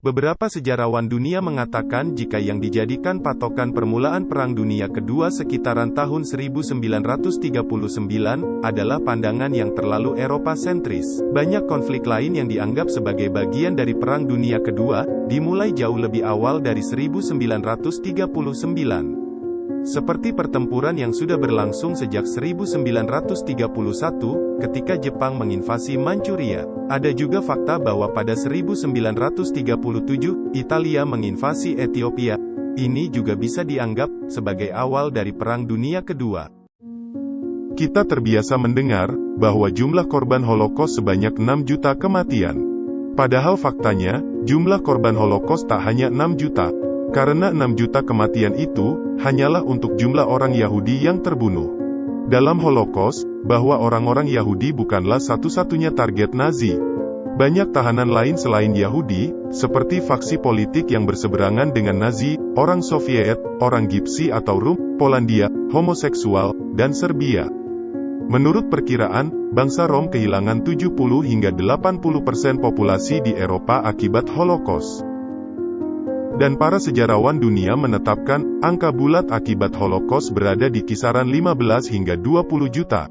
Beberapa sejarawan dunia mengatakan jika yang dijadikan patokan permulaan Perang Dunia Kedua sekitaran tahun 1939 adalah pandangan yang terlalu Eropa sentris. Banyak konflik lain yang dianggap sebagai bagian dari Perang Dunia Kedua, dimulai jauh lebih awal dari 1939. Seperti pertempuran yang sudah berlangsung sejak 1931, ketika Jepang menginvasi Manchuria. Ada juga fakta bahwa pada 1937, Italia menginvasi Ethiopia. Ini juga bisa dianggap sebagai awal dari Perang Dunia Kedua. Kita terbiasa mendengar bahwa jumlah korban Holocaust sebanyak 6 juta kematian. Padahal faktanya, jumlah korban Holocaust tak hanya 6 juta. Karena 6 juta kematian itu, hanyalah untuk jumlah orang Yahudi yang terbunuh. Dalam Holocaust, bahwa orang-orang Yahudi bukanlah satu-satunya target Nazi. Banyak tahanan lain selain Yahudi, seperti faksi politik yang berseberangan dengan Nazi, orang Soviet, orang Gypsy atau Rum, Polandia, homoseksual, dan Serbia. Menurut perkiraan, bangsa Rom kehilangan 70 hingga 80% populasi di Eropa akibat Holocaust. Dan para sejarawan dunia menetapkan, angka bulat akibat Holocaust berada di kisaran 15 hingga 20 juta.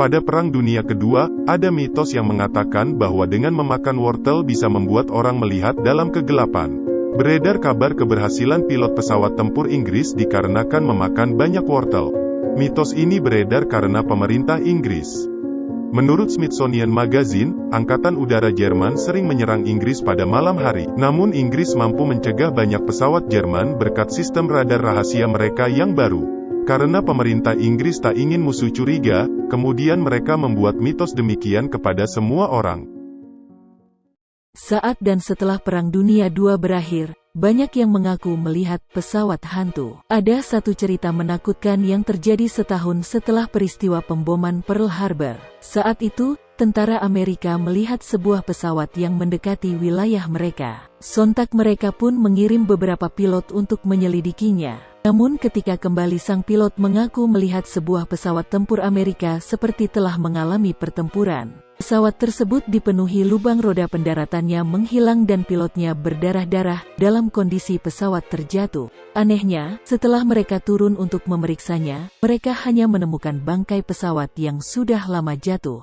Pada Perang Dunia Kedua, ada mitos yang mengatakan bahwa dengan memakan wortel bisa membuat orang melihat dalam kegelapan. Beredar kabar keberhasilan pilot pesawat tempur Inggris dikarenakan memakan banyak wortel. Mitos ini beredar karena pemerintah Inggris. Menurut Smithsonian Magazine, Angkatan Udara Jerman sering menyerang Inggris pada malam hari. Namun Inggris mampu mencegah banyak pesawat Jerman berkat sistem radar rahasia mereka yang baru. Karena pemerintah Inggris tak ingin musuh curiga, kemudian mereka membuat mitos demikian kepada semua orang. Saat dan setelah Perang Dunia II berakhir, banyak yang mengaku melihat pesawat hantu. Ada satu cerita menakutkan yang terjadi setahun setelah peristiwa pemboman Pearl Harbor. Saat itu, tentara Amerika melihat sebuah pesawat yang mendekati wilayah mereka. Sontak mereka pun mengirim beberapa pilot untuk menyelidikinya. Namun ketika kembali sang pilot mengaku melihat sebuah pesawat tempur Amerika seperti telah mengalami pertempuran. Pesawat tersebut dipenuhi lubang roda pendaratannya menghilang dan pilotnya berdarah-darah dalam kondisi pesawat terjatuh. Anehnya, setelah mereka turun untuk memeriksanya, mereka hanya menemukan bangkai pesawat yang sudah lama jatuh.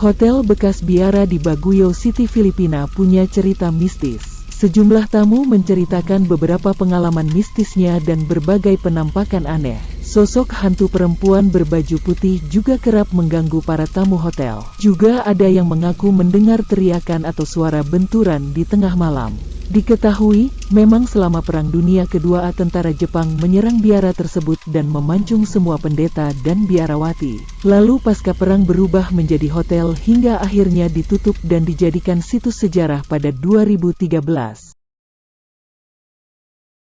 Hotel bekas biara di Baguio City, Filipina punya cerita mistis. Sejumlah tamu menceritakan beberapa pengalaman mistisnya dan berbagai penampakan aneh. Sosok hantu perempuan berbaju putih juga kerap mengganggu para tamu hotel. Juga ada yang mengaku mendengar teriakan atau suara benturan di tengah malam. Diketahui, memang selama Perang Dunia Kedua tentara Jepang menyerang biara tersebut dan memancung semua pendeta dan biarawati. Lalu pasca perang berubah menjadi hotel hingga akhirnya ditutup dan dijadikan situs sejarah pada 2013.